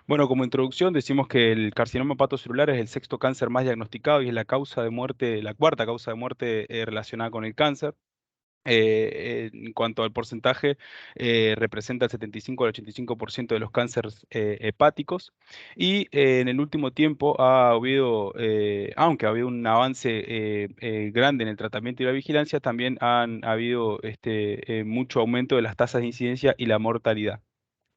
Bueno, como introducción decimos que el carcinoma hepatocelular es el sexto cáncer más diagnosticado y es la causa de muerte, la cuarta causa de muerte relacionada con el cáncer. En cuanto al porcentaje, representa el 75 al 85% de los cánceres hepáticos y en el último tiempo ha habido, aunque ha habido un avance grande en el tratamiento y la vigilancia, también han habido mucho aumento de las tasas de incidencia y la mortalidad.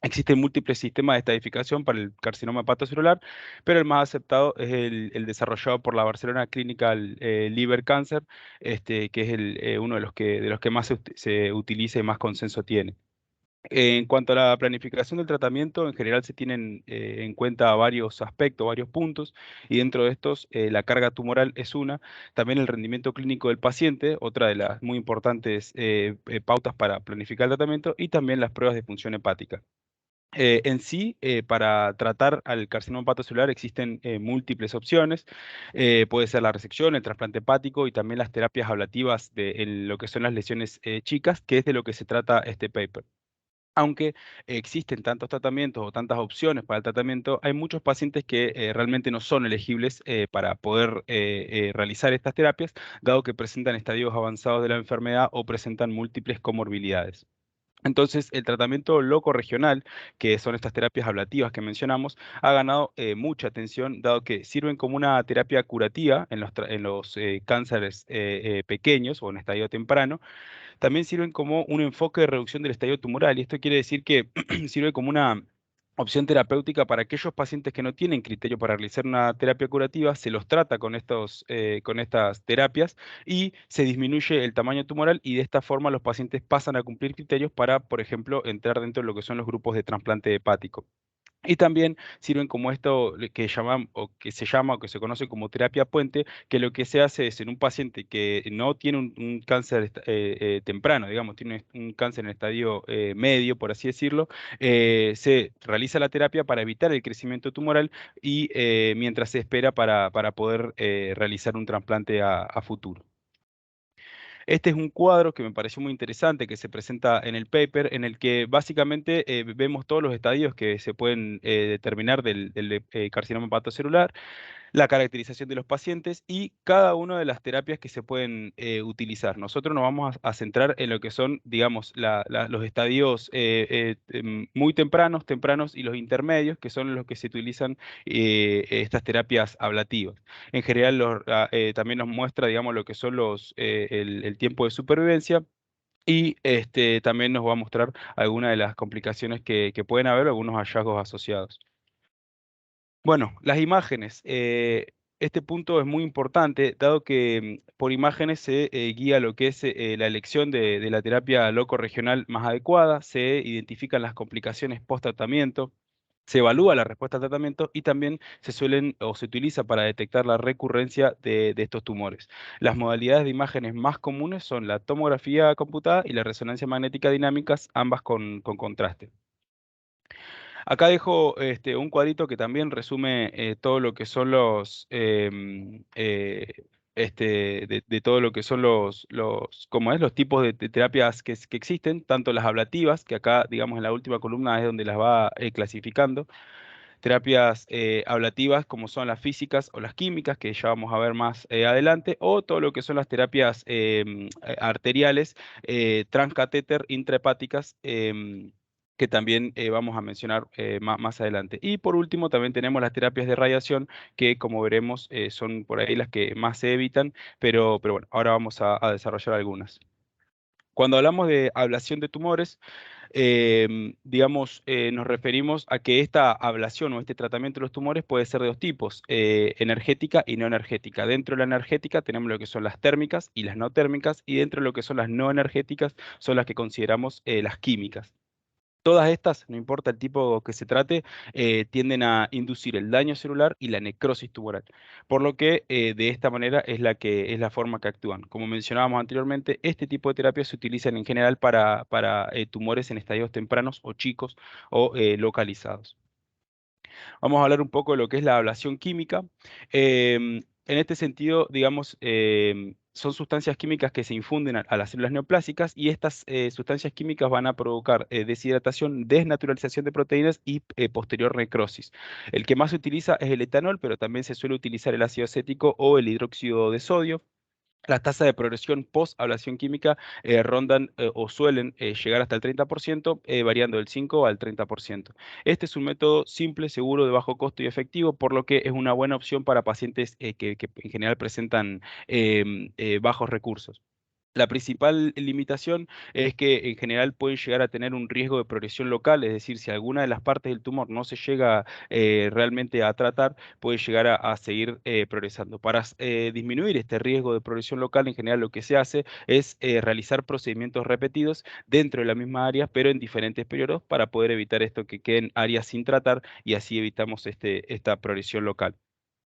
Existen múltiples sistemas de estadificación para el carcinoma hepatocelular, pero el más aceptado es el desarrollado por la Barcelona Clinical Liver Cancer, que es uno de los que más se utiliza y más consenso tiene. En cuanto a la planificación del tratamiento, en general se tienen en cuenta varios aspectos, varios puntos, y dentro de estos la carga tumoral es una, también el rendimiento clínico del paciente, otra de las muy importantes pautas para planificar el tratamiento, y también las pruebas de función hepática. En sí, para tratar al carcinoma hepatocelular existen múltiples opciones. Puede ser la resección, el trasplante hepático y también las terapias ablativas en lo que son las lesiones chicas, que es de lo que se trata este paper. Aunque existen tantos tratamientos o tantas opciones para el tratamiento, hay muchos pacientes que realmente no son elegibles para poder realizar estas terapias, dado que presentan estadios avanzados de la enfermedad o presentan múltiples comorbilidades. Entonces, el tratamiento loco regional, que son estas terapias ablativas que mencionamos, ha ganado mucha atención, dado que sirven como una terapia curativa en los cánceres pequeños o en estadio temprano. También sirven como un enfoque de reducción del estadio tumoral, y esto quiere decir que sirve como una opción terapéutica para aquellos pacientes que no tienen criterio para realizar una terapia curativa, se los trata con estas terapias y se disminuye el tamaño tumoral y de esta forma los pacientes pasan a cumplir criterios para, por ejemplo, entrar dentro de lo que son los grupos de trasplante hepático. Y también sirven como esto que llaman o que se llama o que se conoce como terapia puente, que lo que se hace es en un paciente que no tiene un cáncer temprano, digamos, tiene un cáncer en estadio medio, por así decirlo, se realiza la terapia para evitar el crecimiento tumoral y mientras se espera para poder realizar un trasplante a futuro. Este es un cuadro que me pareció muy interesante, que se presenta en el paper, en el que básicamente vemos todos los estadios que se pueden determinar del carcinoma hepatocelular, la caracterización de los pacientes y cada una de las terapias que se pueden utilizar. Nosotros nos vamos a centrar en lo que son, digamos, los estadios muy tempranos y los intermedios, que son los que se utilizan estas terapias ablativas. En general, también nos muestra, digamos, lo que son el tiempo de supervivencia. Y también nos va a mostrar algunas de las complicaciones que pueden haber, algunos hallazgos asociados. Bueno, las imágenes. Este punto es muy importante, dado que por imágenes se guía lo que es la elección de la terapia loco-regional más adecuada, se identifican las complicaciones post-tratamiento, se evalúa la respuesta al tratamiento y también se suelen o se utiliza para detectar la recurrencia de estos tumores. Las modalidades de imágenes más comunes son la tomografía computada y la resonancia magnética dinámicas, ambas con contraste. Acá dejo un cuadrito que también resume todo lo que son de todo lo que son ¿cómo es? Los tipos de terapias que existen, tanto las ablativas, que acá, digamos, en la última columna es donde las va clasificando, terapias ablativas como son las físicas o las químicas, que ya vamos a ver más adelante, o todo lo que son las terapias arteriales, transcatéter, intrahepáticas, que también vamos a mencionar más adelante. Y por último, también tenemos las terapias de radiación, que como veremos son por ahí las que más se evitan, pero bueno, ahora vamos a desarrollar algunas. Cuando hablamos de ablación de tumores, digamos, nos referimos a que esta ablación o este tratamiento de los tumores puede ser de dos tipos, energética y no energética. Dentro de la energética tenemos lo que son las térmicas y las no térmicas, y dentro de lo que son las no energéticas son las que consideramos las químicas. Todas estas, no importa el tipo que se trate, tienden a inducir el daño celular y la necrosis tumoral, por lo que de esta manera es la forma que actúan. Como mencionábamos anteriormente, este tipo de terapias se utilizan en general para tumores en estadios tempranos o chicos o localizados. Vamos a hablar un poco de lo que es la ablación química. En este sentido, digamos, son sustancias químicas que se infunden a las células neoplásicas y estas sustancias químicas van a provocar deshidratación, desnaturalización de proteínas y posterior necrosis. El que más se utiliza es el etanol, pero también se suele utilizar el ácido acético o el hidróxido de sodio. Las tasas de progresión post-ablación química rondan o suelen llegar hasta el 30%, variando del 5 al 30%. Este es un método simple, seguro, de bajo costo y efectivo, por lo que es una buena opción para pacientes que en general presentan bajos recursos. La principal limitación es que en general pueden llegar a tener un riesgo de progresión local, es decir, si alguna de las partes del tumor no se llega realmente a tratar, puede llegar a seguir progresando. Para disminuir este riesgo de progresión local, en general lo que se hace es realizar procedimientos repetidos dentro de la misma área, pero en diferentes periodos para poder evitar esto que queden áreas sin tratar y así evitamos esta progresión local.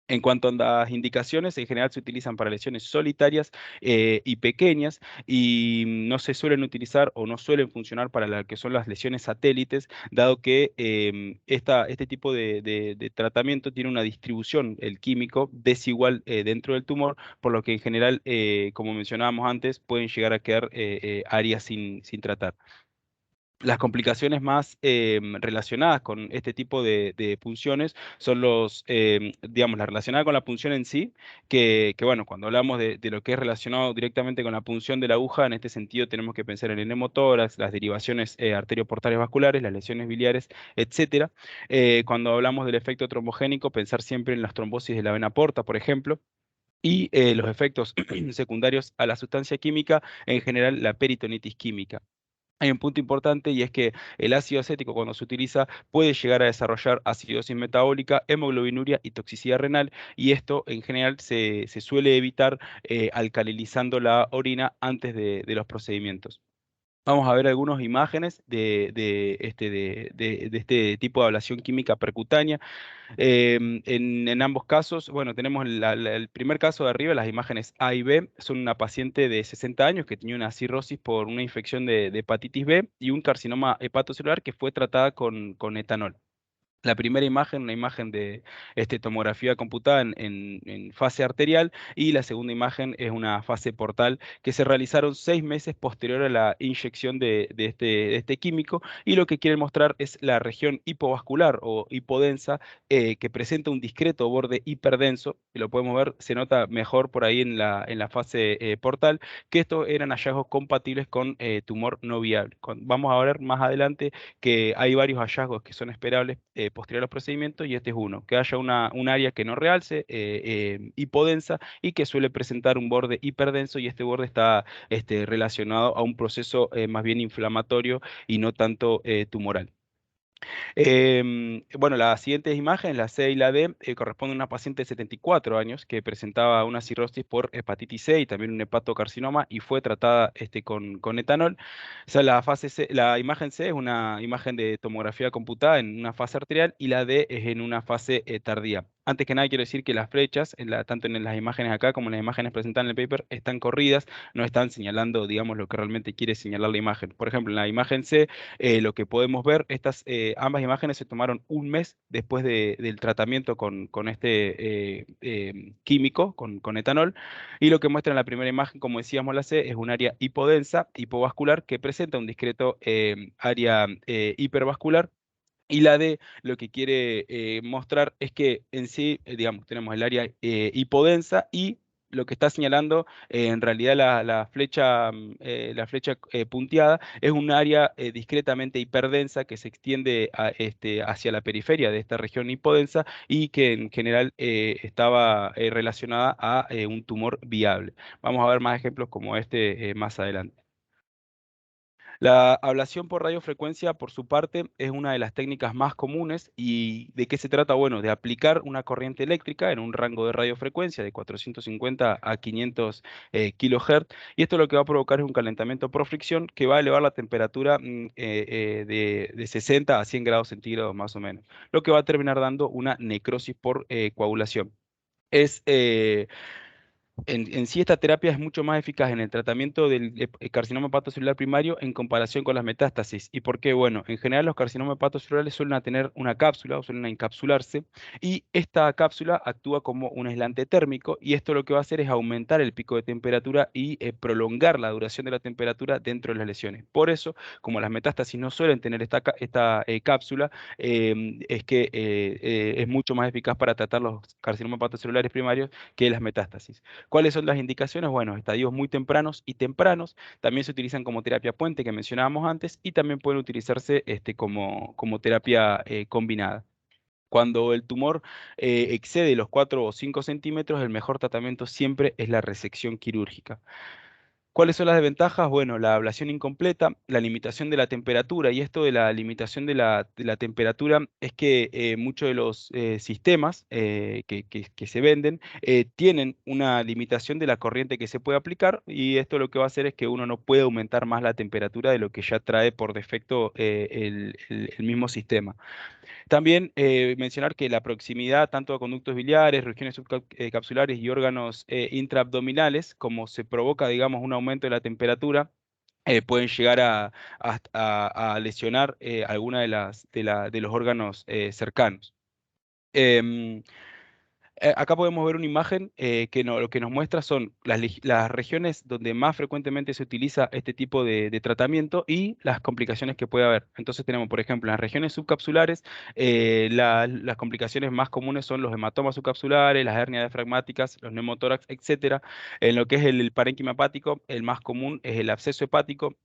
En cuanto a las indicaciones, en general se utilizan para lesiones solitarias y pequeñas y no se suelen utilizar o no suelen funcionar para lo que son las lesiones satélites, dado que este tipo de tratamiento tiene una distribución, el químico, desigual dentro del tumor, por lo que en general, como mencionábamos antes, pueden llegar a quedar áreas sin tratar. Las complicaciones más relacionadas con este tipo de punciones son digamos, la relacionada con la punción en sí, bueno, cuando hablamos de lo que es relacionado directamente con la punción de la aguja, en este sentido tenemos que pensar en el hemotórax, las derivaciones arterioportales vasculares, las lesiones biliares, etcétera. Cuando hablamos del efecto trombogénico, pensar siempre en las trombosis de la vena porta, por ejemplo. Y los efectos secundarios a la sustancia química, en general la peritonitis química. Hay un punto importante y es que el ácido acético cuando se utiliza puede llegar a desarrollar acidosis metabólica, hemoglobinuria y toxicidad renal y esto en general se suele evitar alcalinizando la orina antes de los procedimientos. Vamos a ver algunas imágenes de este tipo de ablación química percutánea. En ambos casos, bueno, tenemos el primer caso de arriba, las imágenes A y B, son una paciente de 60 años que tenía una cirrosis por una infección de hepatitis B y un carcinoma hepatocelular que fue tratada con etanol. La primera imagen, una imagen de tomografía computada en fase arterial y la segunda imagen es una fase portal que se realizaron 6 meses posterior a la inyección de este químico y lo que quieren mostrar es la región hipovascular o hipodensa que presenta un discreto borde hiperdenso, y lo podemos ver, se nota mejor por ahí en la fase portal, que estos eran hallazgos compatibles con tumor no viable. Vamos a ver más adelante que hay varios hallazgos que son esperables posterior a los procedimientos y este es uno, que haya un área que no realce, hipodensa y que suele presentar un borde hiperdenso y este borde está relacionado a un proceso más bien inflamatorio y no tanto tumoral. Bueno, las siguientes imágenes, la C y la D, corresponden a una paciente de 74 años que presentaba una cirrosis por hepatitis C y también un hepatocarcinoma y fue tratada con etanol. O sea, la imagen C es una imagen de tomografía computada en una fase arterial y la D es en una fase tardía. Antes que nada, quiero decir que las flechas, tanto en las imágenes acá como en las imágenes presentadas en el paper, están corridas, no están señalando, digamos, lo que realmente quiere señalar la imagen. Por ejemplo, en la imagen C, lo que podemos ver, ambas imágenes se tomaron un mes después del tratamiento con este químico, con etanol, y lo que muestra en la primera imagen, como decíamos la C, es un área hipodensa, hipovascular, que presenta un discreto área hipervascular. Y la D lo que quiere mostrar es que en sí, digamos, tenemos el área hipodensa y lo que está señalando en realidad la flecha punteada es un área discretamente hiperdensa que se extiende hacia la periferia de esta región hipodensa y que en general estaba relacionada a un tumor viable. Vamos a ver más ejemplos como este más adelante. La ablación por radiofrecuencia, por su parte, es una de las técnicas más comunes. ¿Y de qué se trata? Bueno, de aplicar una corriente eléctrica en un rango de radiofrecuencia de 450 a 500 kHz. Y esto lo que va a provocar es un calentamiento por fricción que va a elevar la temperatura de 60 a 100 grados centígrados más o menos, lo que va a terminar dando una necrosis por coagulación. Es En sí esta terapia es mucho más eficaz en el tratamiento del carcinoma hepatocelular primario en comparación con las metástasis. ¿Y por qué? Bueno, en general los carcinomas hepatocelulares suelen tener una cápsula o suelen encapsularse y esta cápsula actúa como un aislante térmico y esto lo que va a hacer es aumentar el pico de temperatura y prolongar la duración de la temperatura dentro de las lesiones. Por eso, como las metástasis no suelen tener esta cápsula, es que es mucho más eficaz para tratar los carcinomas hepatocelulares primarios que las metástasis. ¿Cuáles son las indicaciones? Bueno, estadios muy tempranos y tempranos. También se utilizan como terapia puente que mencionábamos antes y también pueden utilizarse como terapia combinada. Cuando el tumor excede los 4 o 5 centímetros, el mejor tratamiento siempre es la resección quirúrgica. ¿Cuáles son las desventajas? Bueno, la ablación incompleta, la limitación de la temperatura, y esto de la limitación de la temperatura es que muchos de los sistemas que se venden tienen una limitación de la corriente que se puede aplicar, y esto lo que va a hacer es que uno no puede aumentar más la temperatura de lo que ya trae por defecto el mismo sistema. También mencionar que la proximidad tanto a conductos biliares, regiones subcapsulares y órganos intraabdominales, como se provoca, digamos, un aumento de la temperatura, pueden llegar a lesionar alguna de los órganos cercanos. Em, Acá podemos ver una imagen que lo que nos muestra son las regiones donde más frecuentemente se utiliza este tipo de tratamiento y las complicaciones que puede haber. Entonces tenemos, por ejemplo, en las regiones subcapsulares, las complicaciones más comunes son los hematomas subcapsulares, las hernias diafragmáticas, los neumotórax, etcétera. En lo que es el parénquima hepático, el más común es el absceso hepático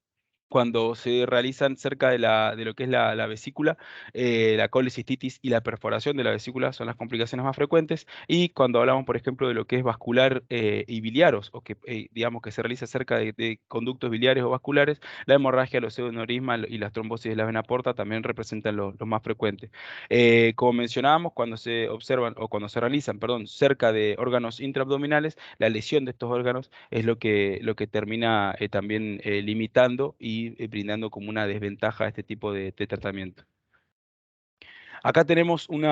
cuando se realizan cerca de lo que es la vesícula, la colecistitis y la perforación de la vesícula son las complicaciones más frecuentes. Y cuando hablamos, por ejemplo, de lo que es vascular y biliaros, o que digamos que se realiza cerca de conductos biliares o vasculares, la hemorragia, los pseudoneurismas y las trombosis de la vena porta también representan los más frecuentes. Como mencionábamos, cuando se observan o cuando se realizan, perdón, cerca de órganos intraabdominales, la lesión de estos órganos es lo que termina también limitando y brindando como una desventaja a este tipo de tratamiento. Acá tenemos un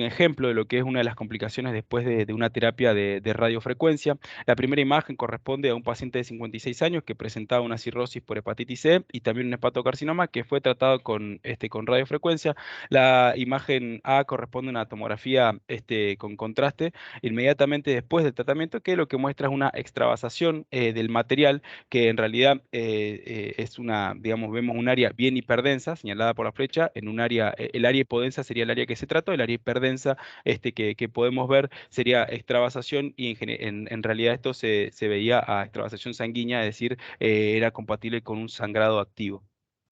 ejemplo de lo que es una de las complicaciones después de una terapia de radiofrecuencia. La primera imagen corresponde a un paciente de 56 años que presentaba una cirrosis por hepatitis C y también un hepatocarcinoma que fue tratado con radiofrecuencia. La imagen A corresponde a una tomografía con contraste inmediatamente después del tratamiento, que lo que muestra es una extravasación del material que en realidad digamos, vemos un área bien hiperdensa, señalada por la flecha, en un área, el área hipodensa sería el área que se trató, el área hiperdensa que podemos ver sería extravasación y en realidad esto se veía a extravasación sanguínea, es decir, era compatible con un sangrado activo.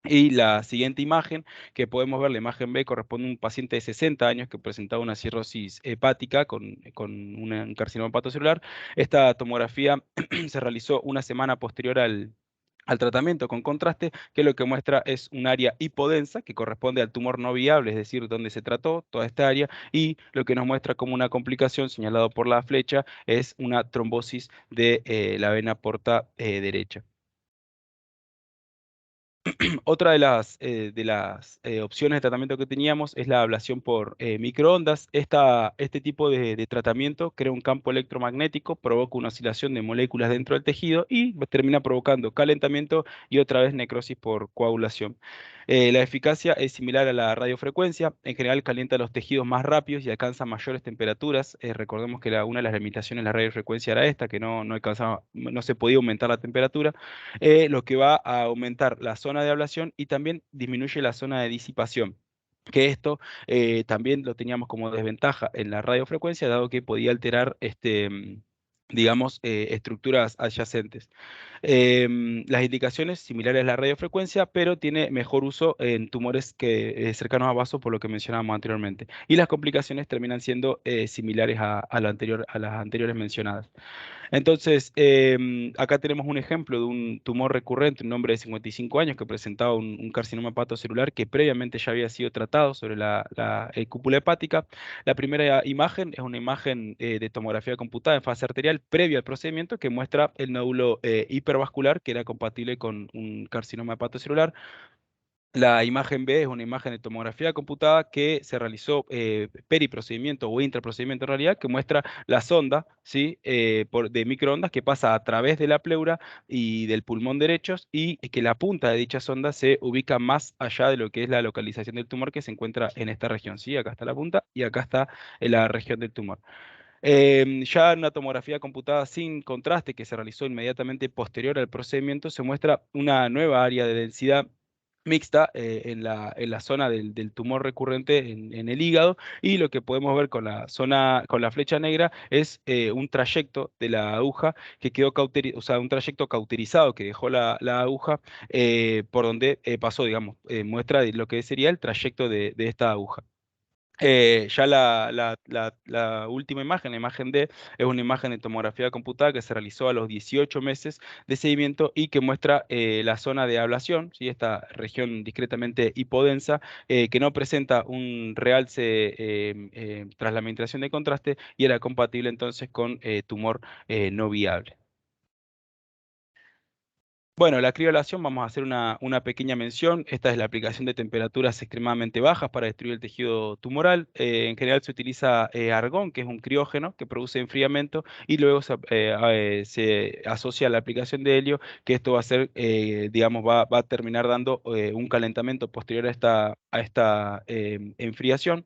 Y la siguiente imagen que podemos ver, la imagen B, corresponde a un paciente de 60 años que presentaba una cirrosis hepática con un carcinoma hepatocelular. Esta tomografía se realizó una semana posterior al tratamiento con contraste, que lo que muestra es un área hipodensa que corresponde al tumor no viable, es decir, donde se trató toda esta área, y lo que nos muestra como una complicación, señalado por la flecha, es una trombosis de la vena porta derecha. Otra de las opciones de tratamiento que teníamos es la ablación por microondas. Este tipo de tratamiento crea un campo electromagnético, provoca una oscilación de moléculas dentro del tejido y termina provocando calentamiento y otra vez necrosis por coagulación. La eficacia es similar a la radiofrecuencia. En general calienta los tejidos más rápidos y alcanza mayores temperaturas. Recordemos que una de las limitaciones de la radiofrecuencia era esta, que no se podía aumentar la temperatura, lo que va a aumentar la zona de ablación y también disminuye la zona de disipación. Que esto también lo teníamos como desventaja en la radiofrecuencia, dado que podía alterar digamos, estructuras adyacentes. Las indicaciones similares a la radiofrecuencia, pero tiene mejor uso en tumores cercanos a vasos, por lo que mencionábamos anteriormente. Y las complicaciones terminan siendo similares a las anteriores mencionadas. Entonces, acá tenemos un ejemplo de un tumor recurrente, un hombre de 55 años que presentaba un carcinoma hepatocelular que previamente ya había sido tratado sobre la cúpula hepática. La primera imagen es una imagen de tomografía computada en fase arterial previa al procedimiento que muestra el nódulo hipervascular que era compatible con un carcinoma hepatocelular. La imagen B es una imagen de tomografía computada que se realizó periprocedimiento o intraprocedimiento en realidad, que muestra la sonda, ¿sí? De microondas que pasa a través de la pleura y del pulmón derechos y que la punta de dicha sonda se ubica más allá de lo que es la localización del tumor que se encuentra en esta región, ¿sí? Acá está la punta y acá está la región del tumor. Ya en una tomografía computada sin contraste que se realizó inmediatamente posterior al procedimiento, se muestra una nueva área de densidad mixta en la zona del tumor recurrente en el hígado, y lo que podemos ver con la zona, con la flecha negra es un trayecto de la aguja que quedó o sea, un trayecto cauterizado que dejó la aguja por donde pasó, digamos, muestra de lo que sería el trayecto de esta aguja. Ya la última imagen, la imagen D, es una imagen de tomografía computada que se realizó a los 18 meses de seguimiento y que muestra la zona de ablación, ¿sí? Esta región discretamente hipodensa, que no presenta un realce tras la administración de contraste y era compatible entonces con tumor no viable. Bueno, la criolación, vamos a hacer una pequeña mención. Esta es la aplicación de temperaturas extremadamente bajas para destruir el tejido tumoral. En general se utiliza argón, que es un criógeno que produce enfriamiento, y luego se asocia a la aplicación de helio, que esto va a ser, digamos, va a terminar dando un calentamiento posterior a esta enfriación.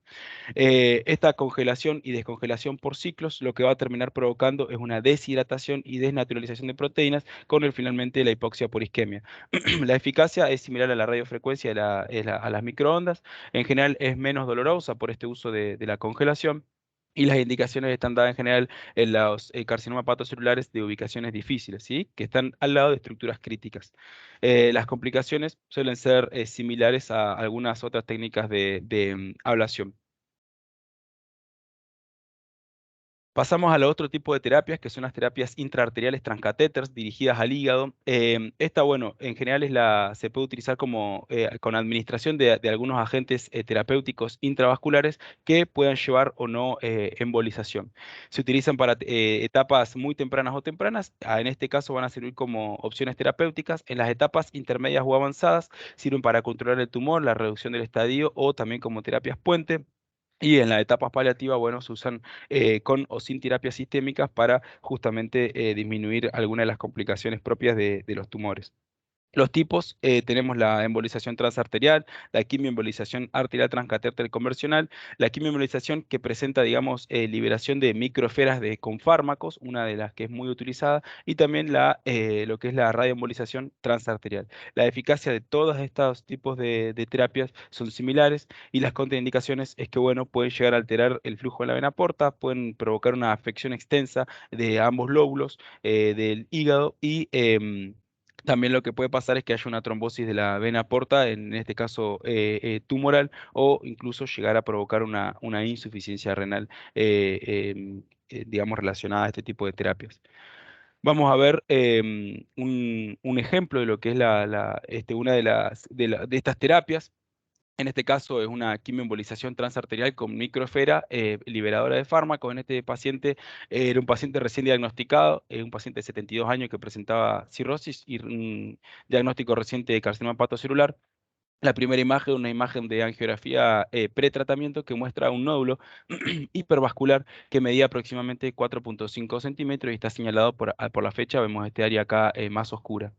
Esta congelación y descongelación por ciclos lo que va a terminar provocando es una deshidratación y desnaturalización de proteínas con finalmente la hipoxia por isquemia. La eficacia es similar a la radiofrecuencia a las microondas. En general es menos dolorosa por este uso de la congelación. Y las indicaciones están dadas en general en los carcinomas hepatocelulares de ubicaciones difíciles, ¿sí? Que están al lado de estructuras críticas. Las complicaciones suelen ser similares a algunas otras técnicas de ablación. Pasamos a lo otro tipo de terapias, que son las terapias intraarteriales transcatéteres dirigidas al hígado. Esta, bueno, en general se puede utilizar como, con administración de algunos agentes terapéuticos intravasculares que puedan llevar o no embolización. Se utilizan para etapas muy tempranas o tempranas. En este caso van a servir como opciones terapéuticas. En las etapas intermedias o avanzadas sirven para controlar el tumor, la reducción del estadio o también como terapias puente. Y en las etapas paliativas, bueno, se usan con o sin terapias sistémicas para justamente disminuir algunas de las complicaciones propias de los tumores. Los tipos, tenemos la embolización transarterial, la quimioembolización arterial transcatéter convencional, la quimioembolización que presenta, digamos, liberación de microesferas con fármacos, una de las que es muy utilizada, y también lo que es la radioembolización transarterial. La eficacia de todos estos tipos de terapias son similares, y las contraindicaciones es que, bueno, pueden llegar a alterar el flujo de la vena porta, pueden provocar una afección extensa de ambos lóbulos del hígado y también lo que puede pasar es que haya una trombosis de la vena porta, en este caso tumoral, o incluso llegar a provocar una insuficiencia renal, digamos, relacionada a este tipo de terapias. Vamos a ver un ejemplo de lo que es una de estas terapias. En este caso es una quimioembolización transarterial con microesfera liberadora de fármacos. En este paciente era un paciente recién diagnosticado, un paciente de 72 años que presentaba cirrosis y un diagnóstico reciente de carcinoma hepatocelular. La primera imagen, una imagen de angiografía pretratamiento que muestra un nódulo hipervascular que medía aproximadamente 4,5 centímetros y está señalado por la fecha. Vemos este área acá más oscura.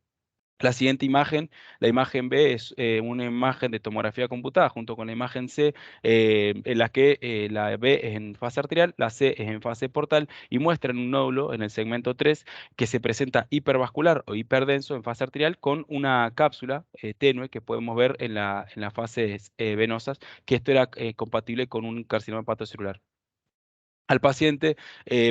La siguiente imagen, la imagen B, es una imagen de tomografía computada junto con la imagen C, en la que la B es en fase arterial, la C es en fase portal y muestran un nódulo en el segmento 3 que se presenta hipervascular o hiperdenso en fase arterial con una cápsula tenue que podemos ver en las fases venosas, que esto era compatible con un carcinoma hepatocelular. Al paciente,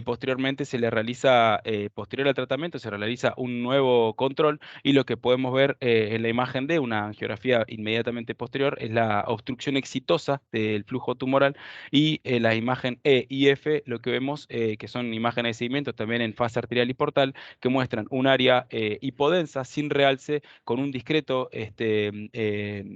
posteriormente se le realiza, posterior al tratamiento, se realiza un nuevo control y lo que podemos ver en la imagen D, una angiografía inmediatamente posterior, es la obstrucción exitosa del flujo tumoral y la imagen E y F, lo que vemos que son imágenes de seguimiento también en fase arterial y portal que muestran un área hipodensa sin realce con un discreto,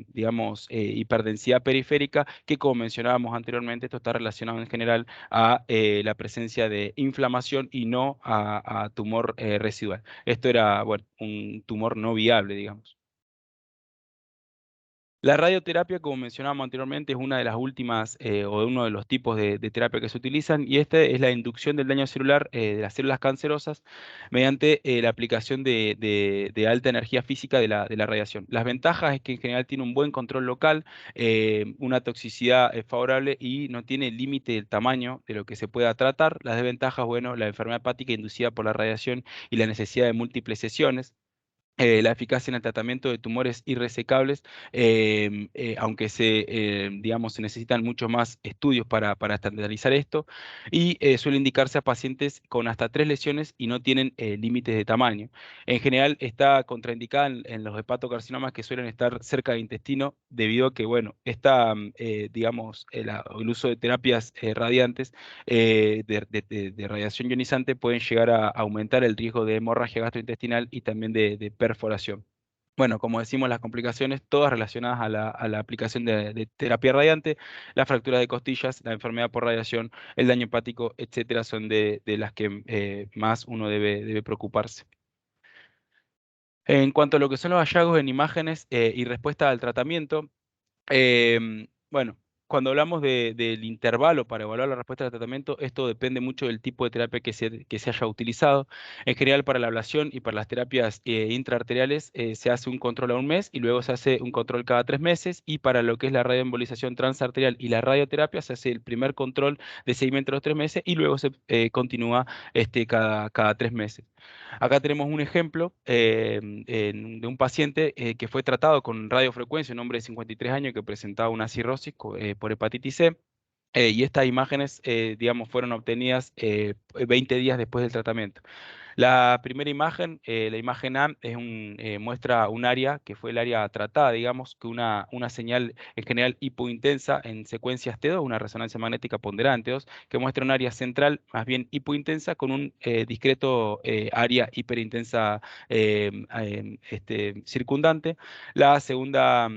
digamos, hiperdensidad periférica que como mencionábamos anteriormente, esto está relacionado en general a la presencia de inflamación y no a tumor residual. Esto era, bueno, un tumor no viable, digamos. La radioterapia, como mencionábamos anteriormente, es una de las últimas o de uno de los tipos de terapia que se utilizan y este es la inducción del daño celular de las células cancerosas mediante la aplicación de alta energía física de la radiación. Las ventajas es que en general tiene un buen control local, una toxicidad favorable y no tiene límite del tamaño de lo que se pueda tratar. Las desventajas, bueno, la enfermedad hepática inducida por la radiación y la necesidad de múltiples sesiones, la eficacia en el tratamiento de tumores irresecables, aunque digamos, se necesitan muchos más estudios para estandarizar esto, y suele indicarse a pacientes con hasta 3 lesiones y no tienen límites de tamaño. En general está contraindicada en los hepatocarcinomas que suelen estar cerca del intestino, debido a que, bueno, digamos, el uso de terapias radiantes de radiación ionizante pueden llegar a aumentar el riesgo de hemorragia gastrointestinal y también de perforación. Bueno, como decimos, las complicaciones, todas relacionadas a la aplicación de terapia radiante, la fractura de costillas, la enfermedad por radiación, el daño hepático, etcétera, son de las que más uno debe preocuparse. En cuanto a lo que son los hallazgos en imágenes y respuesta al tratamiento, bueno, cuando hablamos del intervalo para evaluar la respuesta al tratamiento, esto depende mucho del tipo de terapia que se haya utilizado. En general, para la ablación y para las terapias intraarteriales se hace un control a un mes y luego se hace un control cada 3 meses. Y para lo que es la radioembolización transarterial y la radioterapia, se hace el primer control de seguimiento a los 3 meses y luego se continúa cada 3 meses. Acá tenemos un ejemplo de un paciente que fue tratado con radiofrecuencia, un hombre de 53 años que presentaba una cirrosis por hepatitis C. Y estas imágenes, digamos, fueron obtenidas 20 días después del tratamiento. La primera imagen, la imagen A, muestra un área que fue el área tratada, digamos, que una señal en general hipointensa en secuencias T2, una resonancia magnética ponderante 2, que muestra un área central más bien hipointensa con un discreto área hiperintensa circundante. La segunda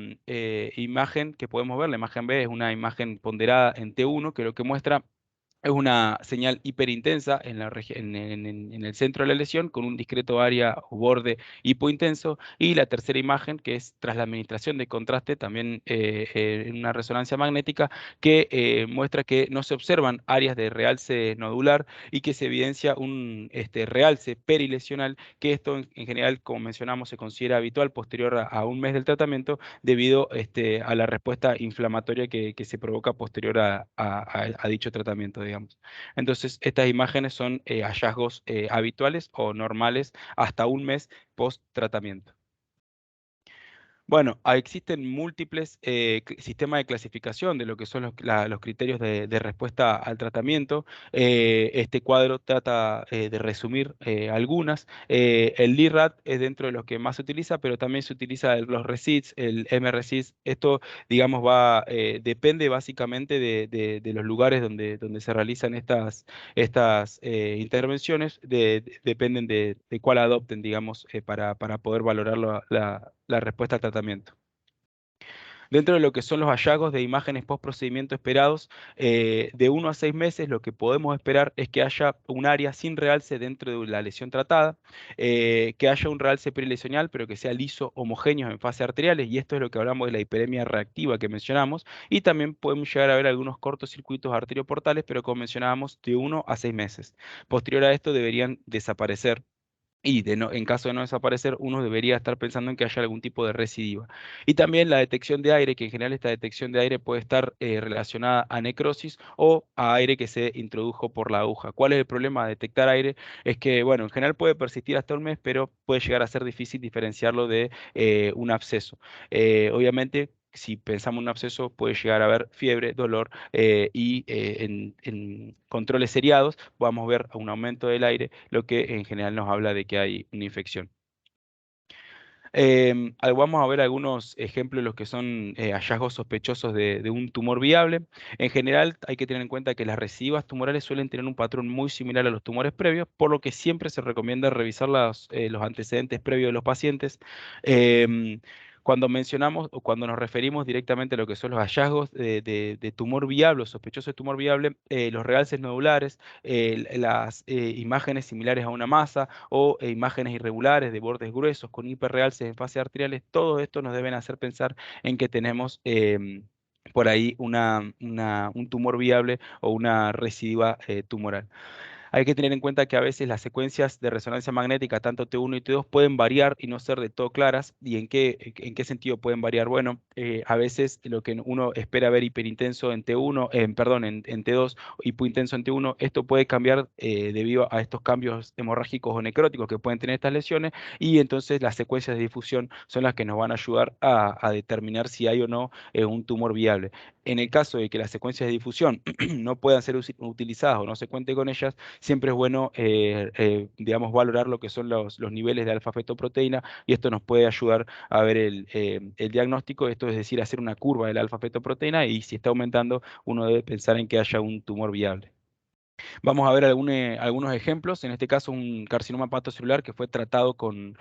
imagen que podemos ver, la imagen B, es una imagen ponderada en T1, que lo que muestra es una señal hiperintensa en el centro de la lesión con un discreto área o borde hipointenso. Y la tercera imagen, que es tras la administración de contraste, también en una resonancia magnética, que muestra que no se observan áreas de realce nodular y que se evidencia un realce perilesional, que esto en general, como mencionamos, se considera habitual posterior a un mes del tratamiento debido a la respuesta inflamatoria que se provoca posterior a dicho tratamiento, digamos. Entonces, estas imágenes son hallazgos habituales o normales hasta un mes post tratamiento. Bueno, existen múltiples sistemas de clasificación de lo que son los criterios de respuesta al tratamiento. Este cuadro trata de resumir algunas. El LIRAD es dentro de los que más se utiliza, pero también se utiliza los RECIST, el MRECIST. Esto, digamos, depende básicamente de los lugares donde se realizan estas intervenciones, dependen de cuál adopten, digamos, para poder valorar la respuesta al tratamiento. Dentro de lo que son los hallazgos de imágenes post procedimiento esperados, de 1 a 6 meses, lo que podemos esperar es que haya un área sin realce dentro de la lesión tratada, que haya un realce perilesional, pero que sea liso, homogéneo en fases arteriales, y esto es lo que hablamos de la hiperemia reactiva que mencionamos, y también podemos llegar a ver algunos cortocircuitos arterioportales, pero como mencionábamos, de 1 a 6 meses. Posterior a esto deberían desaparecer. Y en caso de no desaparecer, uno debería estar pensando en que haya algún tipo de recidiva. Y también la detección de aire, que en general esta detección de aire puede estar relacionada a necrosis o a aire que se introdujo por la aguja. ¿Cuál es el problema de detectar aire? Es que, bueno, en general puede persistir hasta un mes, pero puede llegar a ser difícil diferenciarlo de un absceso. Obviamente, si pensamos en un absceso, puede llegar a haber fiebre, dolor y en controles seriados podamos ver un aumento del aire, lo que en general nos habla de que hay una infección. Vamos a ver algunos ejemplos de los que son hallazgos sospechosos de un tumor viable. En general, hay que tener en cuenta que las recidivas tumorales suelen tener un patrón muy similar a los tumores previos, por lo que siempre se recomienda revisar los antecedentes previos de los pacientes. Em, Cuando mencionamos o cuando nos referimos directamente a lo que son los hallazgos de tumor viable o sospechoso de tumor viable, los realces nodulares, las imágenes similares a una masa o imágenes irregulares de bordes gruesos con hiperrealces en fases arteriales, todo esto nos deben hacer pensar en que tenemos por ahí un tumor viable o una recidiva tumoral. Hay que tener en cuenta que a veces las secuencias de resonancia magnética, tanto T1 y T2, pueden variar y no ser de todo claras. ¿Y en qué sentido pueden variar? Bueno, a veces lo que uno espera ver hiperintenso en T1, perdón, en T2, hipointenso en T1, esto puede cambiar debido a estos cambios hemorrágicos o necróticos que pueden tener estas lesiones, y entonces las secuencias de difusión son las que nos van a ayudar a determinar si hay o no un tumor viable. En el caso de que las secuencias de difusión no puedan ser utilizadas o no se cuente con ellas, siempre es bueno, digamos, valorar lo que son los niveles de alfa-fetoproteína, y esto nos puede ayudar a ver el diagnóstico, esto es decir, hacer una curva de la alfa-fetoproteína, y si está aumentando, uno debe pensar en que haya un tumor viable. Vamos a ver algunos ejemplos. En este caso, un carcinoma hepatocelular que fue tratado con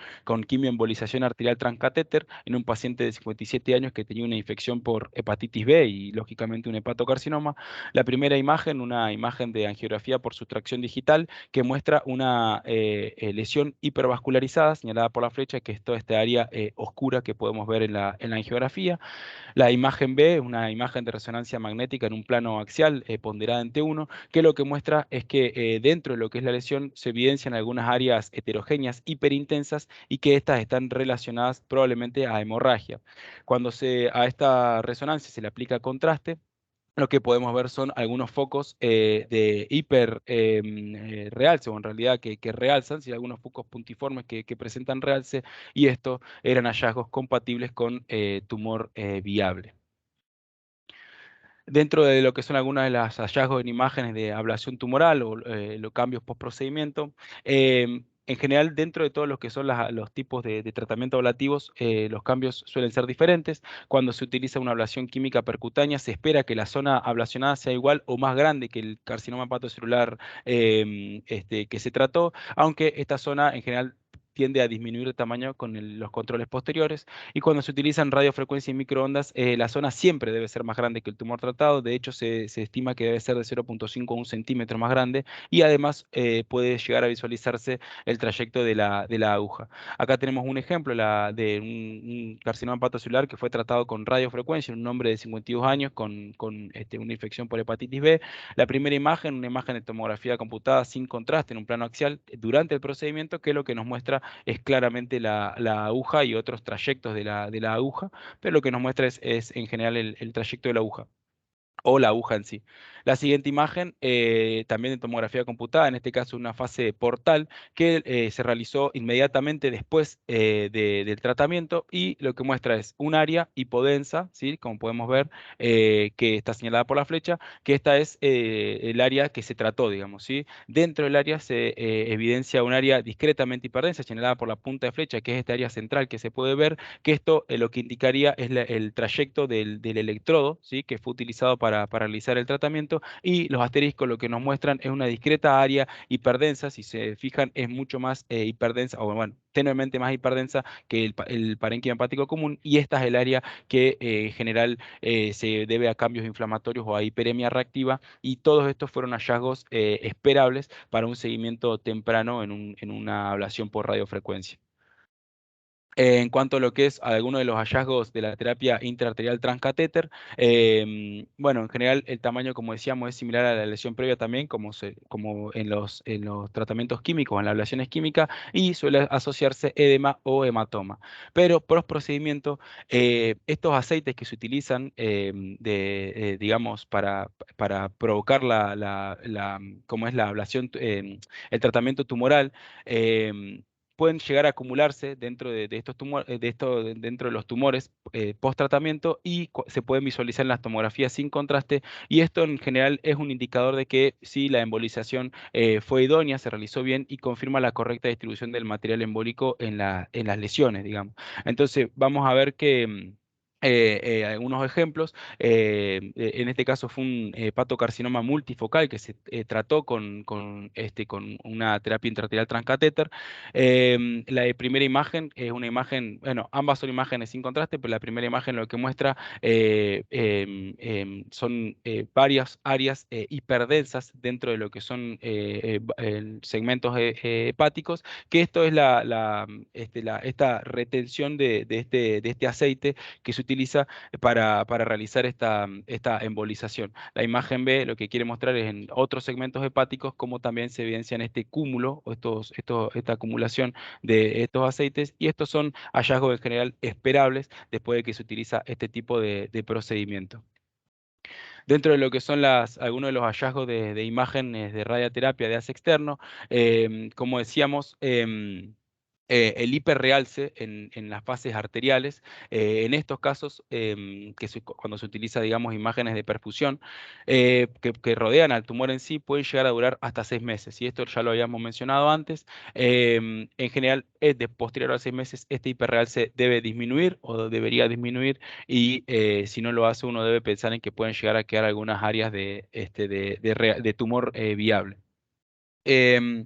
quimioembolización arterial transcatéter en un paciente de 57 años que tenía una infección por hepatitis B y, lógicamente, un hepatocarcinoma. La primera imagen, una imagen de angiografía por sustracción digital que muestra una lesión hipervascularizada señalada por la flecha, que es toda esta área oscura que podemos ver en la angiografía. La imagen B es una imagen de resonancia magnética en un plano axial ponderada en T1, que lo que muestra es que dentro de lo que es la lesión se evidencian algunas áreas heterogéneas hiperintensas y que estas están relacionadas probablemente a hemorragia. Cuando a esta resonancia se le aplica contraste, lo que podemos ver son algunos focos de hiper realce, o en realidad que realzan, ¿sí? Algunos focos puntiformes que presentan realce, y estos eran hallazgos compatibles con tumor viable. Dentro de lo que son algunas de las hallazgos en imágenes de ablación tumoral o los cambios post-procedimiento, en general, dentro de todos los que son los tipos de tratamiento ablativos, los cambios suelen ser diferentes. Cuando se utiliza una ablación química percutánea, se espera que la zona ablacionada sea igual o más grande que el carcinoma hepatocelular que se trató, aunque esta zona en general tiende a disminuir de tamaño con los controles posteriores. Y cuando se utilizan radiofrecuencia y microondas, la zona siempre debe ser más grande que el tumor tratado. De hecho, se estima que debe ser de 0,5 a 1 centímetro más grande, y además puede llegar a visualizarse el trayecto de la aguja. Acá tenemos un ejemplo de un carcinoma hepatocelular que fue tratado con radiofrecuencia en un hombre de 52 años con una infección por hepatitis B. La primera imagen, una imagen de tomografía computada sin contraste en un plano axial durante el procedimiento, que lo que nos muestra es claramente la aguja y otros trayectos de la aguja, pero lo que nos muestra es en general el trayecto de la aguja o la aguja en sí. La siguiente imagen, también de tomografía computada, en este caso una fase portal, que se realizó inmediatamente después del tratamiento, y lo que muestra es un área hipodensa, ¿sí? Como podemos ver, que está señalada por la flecha, que esta es el área que se trató, digamos, ¿sí? Dentro del área se evidencia un área discretamente hiperdensa, señalada por la punta de flecha, que es este área central que se puede ver, que esto lo que indicaría es el trayecto del electrodo, ¿sí? Que fue utilizado para realizar el tratamiento, y los asteriscos lo que nos muestran es una discreta área hiperdensa. Si se fijan, es mucho más hiperdensa, o bueno, tenuemente más hiperdensa que el parénquima hepático común, y esta es el área que en general se debe a cambios inflamatorios o a hiperemia reactiva, y todos estos fueron hallazgos esperables para un seguimiento temprano en una ablación por radiofrecuencia. En cuanto a lo que es alguno de los hallazgos de la terapia intraarterial transcatéter, bueno, en general el tamaño, como decíamos, es similar a la lesión previa también, como en los tratamientos químicos, en las ablaciones químicas, y suele asociarse edema o hematoma. Pero post procedimiento, estos aceites que se utilizan digamos, para provocar como es la ablación, el tratamiento tumoral, em, pueden llegar a acumularse dentro de estos tumores, dentro de los tumores post tratamiento, y se pueden visualizar en las tomografías sin contraste, y esto en general es un indicador de que sí, la embolización fue idónea, se realizó bien y confirma la correcta distribución del material embólico en las lesiones, digamos. Entonces vamos a ver que algunos ejemplos. En este caso fue un hepatocarcinoma multifocal que se trató con una terapia intraarterial transcatéter. La primera imagen es una imagen, bueno, ambas son imágenes sin contraste, pero la primera imagen lo que muestra son varias áreas hiperdensas dentro de lo que son segmentos hepáticos, que esto es esta retención de este aceite que se utiliza para realizar esta embolización. La imagen B lo que quiere mostrar es en otros segmentos hepáticos cómo también se evidencian este cúmulo o esta acumulación de estos aceites, y estos son hallazgos en general esperables después de que se utiliza este tipo de procedimiento. Dentro de lo que son algunos de los hallazgos de imágenes de radioterapia de ACE externo, como decíamos, el hiperrealce en las fases arteriales, en estos casos, cuando se utiliza, digamos, imágenes de perfusión que rodean al tumor en sí, pueden llegar a durar hasta 6 meses. Y esto ya lo habíamos mencionado antes. En general, de posterior a 6 meses, este hiperrealce debe disminuir o debería disminuir, y si no lo hace, uno debe pensar en que pueden llegar a quedar algunas áreas de tumor viable. Em,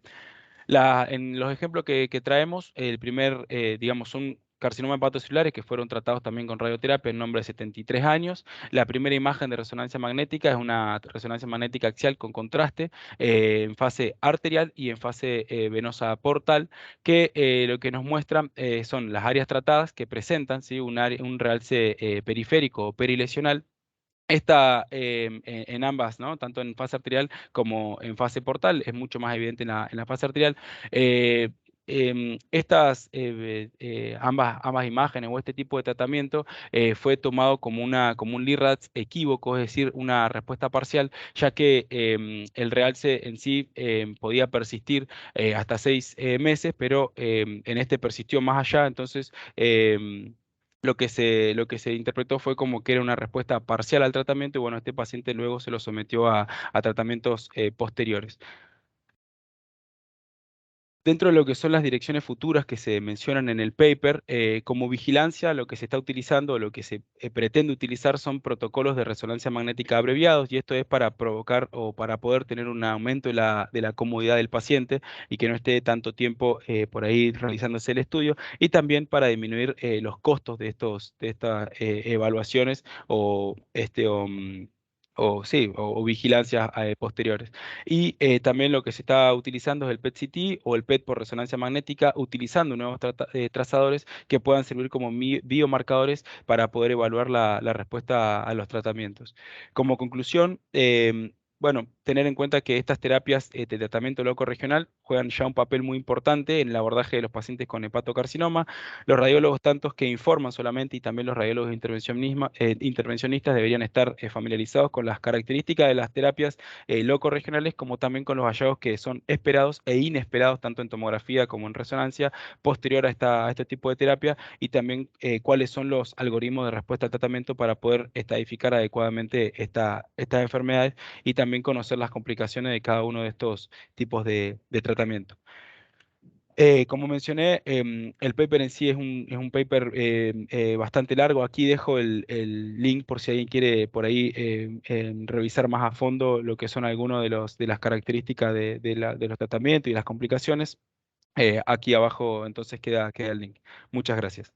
en los ejemplos que traemos, el primer, digamos, son carcinomas hepatocelulares que fueron tratados también con radioterapia en un hombre de 73 años. La primera imagen de resonancia magnética es una resonancia magnética axial con contraste en fase arterial y en fase venosa portal, que lo que nos muestran son las áreas tratadas que presentan, ¿sí?, un realce periférico o perilesional. Esta, en ambas, ¿no? Tanto en fase arterial como en fase portal, es mucho más evidente en la fase arterial. Eh, ambas imágenes o este tipo de tratamiento fue tomado como un LIRADS equívoco, es decir, una respuesta parcial, ya que el realce en sí podía persistir hasta 6 meses, pero en este persistió más allá. Entonces, lo que se interpretó fue como que era una respuesta parcial al tratamiento, y bueno, este paciente luego se lo sometió a tratamientos posteriores. Dentro de lo que son las direcciones futuras que se mencionan en el paper, como vigilancia, lo que se está utilizando, lo que se pretende utilizar son protocolos de resonancia magnética abreviados, y esto es para provocar o para poder tener un aumento de la comodidad del paciente y que no esté tanto tiempo por ahí realizándose el estudio, y también para disminuir los costos de estas evaluaciones o vigilancias posteriores. Y también lo que se está utilizando es el PET-CT o el PET por resonancia magnética, utilizando nuevos trazadores que puedan servir como biomarcadores para poder evaluar la respuesta a los tratamientos. Como conclusión, bueno, tener en cuenta que estas terapias de tratamiento loco-regional juegan ya un papel muy importante en el abordaje de los pacientes con hepatocarcinoma. Los radiólogos, tantos que informan solamente, y también los radiólogos intervencionistas, deberían estar familiarizados con las características de las terapias loco-regionales, como también con los hallazgos que son esperados e inesperados, tanto en tomografía como en resonancia, posterior a este tipo de terapia, y también cuáles son los algoritmos de respuesta al tratamiento para poder estadificar adecuadamente estas enfermedades, y también conocer las complicaciones de cada uno de estos tipos de tratamiento. Como mencioné, el paper en sí es un paper bastante largo. Aquí dejo el link por si alguien quiere por ahí revisar más a fondo lo que son algunas de las características de los tratamientos y las complicaciones. Aquí abajo entonces queda el link. Muchas gracias.